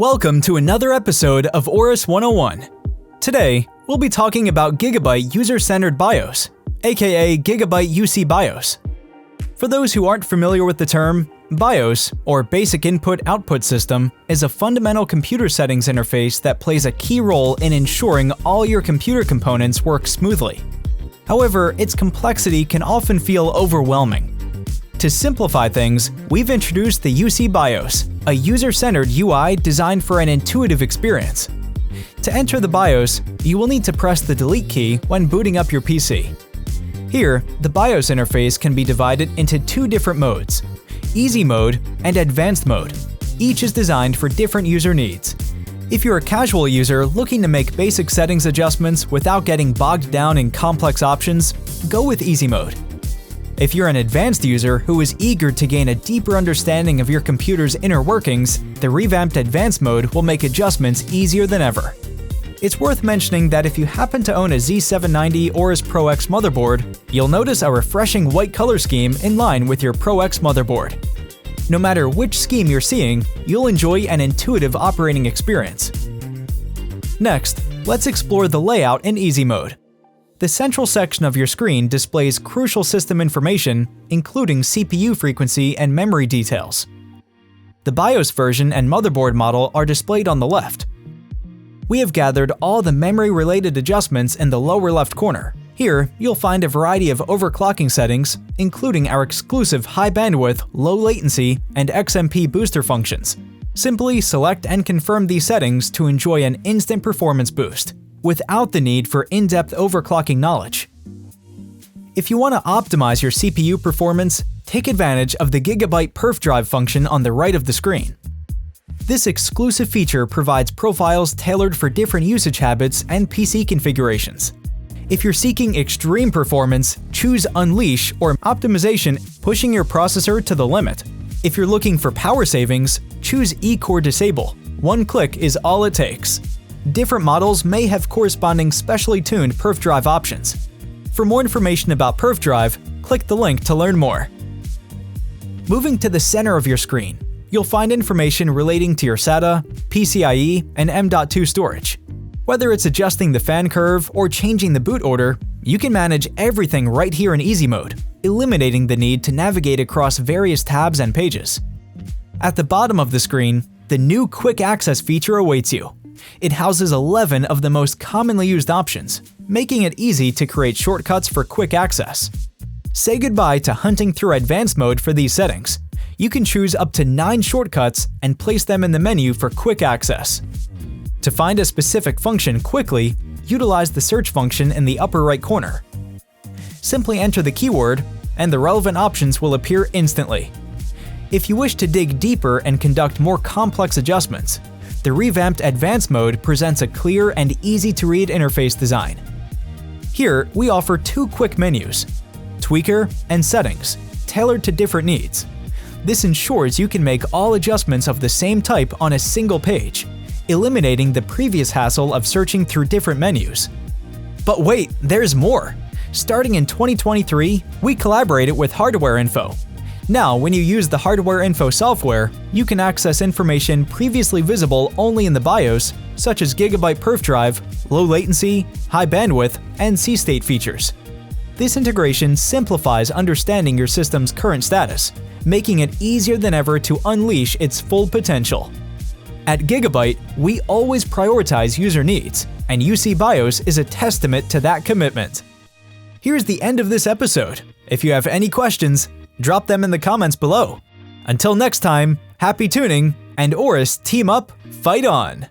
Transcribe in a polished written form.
Welcome to another episode of AORUS 101. Today, we'll be talking about GIGABYTE User-Centered BIOS, aka GIGABYTE UC BIOS. For those who aren't familiar with the term, BIOS, or Basic Input-Output System, is a fundamental computer settings interface that plays a key role in ensuring all your computer components work smoothly. However, its complexity can often feel overwhelming. To simplify things, we've introduced the UC BIOS, a user-centered UI designed for an intuitive experience. To enter the BIOS, you will need to press the Delete key when booting up your PC. Here, the BIOS interface can be divided into two different modes: Easy Mode and Advanced Mode. Each is designed for different user needs. If you're a casual user looking to make basic settings adjustments without getting bogged down in complex options, go with Easy Mode. If you're an advanced user who is eager to gain a deeper understanding of your computer's inner workings, the revamped Advanced Mode will make adjustments easier than ever. It's worth mentioning that if you happen to own a Z790 AORUS Pro X motherboard, you'll notice a refreshing white color scheme in line with your Pro X motherboard. No matter which scheme you're seeing, you'll enjoy an intuitive operating experience. Next, let's explore the layout in Easy Mode. The central section of your screen displays crucial system information, including CPU frequency and memory details. The BIOS version and motherboard model are displayed on the left. We have gathered all the memory-related adjustments in the lower left corner. Here, you'll find a variety of overclocking settings, including our exclusive high bandwidth, low latency, and XMP booster functions. Simply select and confirm these settings to enjoy an instant performance boost, without the need for in-depth overclocking knowledge. If you want to optimize your CPU performance, take advantage of the GIGABYTE PerfDrive function on the right of the screen. This exclusive feature provides profiles tailored for different usage habits and PC configurations. If you're seeking extreme performance, choose Unleash or optimization, pushing your processor to the limit. If you're looking for power savings, choose E-Core Disable. One click is all it takes. Different models may have corresponding specially tuned PerfDrive options. For more information about PerfDrive, click the link to learn more. Moving to the center of your screen, you'll find information relating to your SATA, PCIe, and M.2 storage. Whether it's adjusting the fan curve or changing the boot order, you can manage everything right here in Easy Mode, eliminating the need to navigate across various tabs and pages. At the bottom of the screen, the new Quick Access feature awaits you. It houses 11 of the most commonly used options, making it easy to create shortcuts for quick access. Say goodbye to hunting through Advanced Mode for these settings. You can choose up to 9 shortcuts and place them in the menu for quick access. To find a specific function quickly, utilize the search function in the upper right corner. Simply enter the keyword, and the relevant options will appear instantly. If you wish to dig deeper and conduct more complex adjustments, the revamped Advanced Mode presents a clear and easy-to-read interface design. Here, we offer 2 quick menus: Tweaker and Settings, tailored to different needs. This ensures you can make all adjustments of the same type on a single page, eliminating the previous hassle of searching through different menus. But wait, there's more! Starting in 2023, we collaborated with Hardware Info. Now, when you use the Hardware Info software, you can access information previously visible only in the BIOS, such as GIGABYTE PerfDrive, low latency, high bandwidth, and C-state features. This integration simplifies understanding your system's current status, making it easier than ever to unleash its full potential. At GIGABYTE, we always prioritize user needs, and UC BIOS is a testament to that commitment. Here's the end of this episode. If you have any questions, drop them in the comments below. Until next time, happy tuning, and AORUS team up, fight on!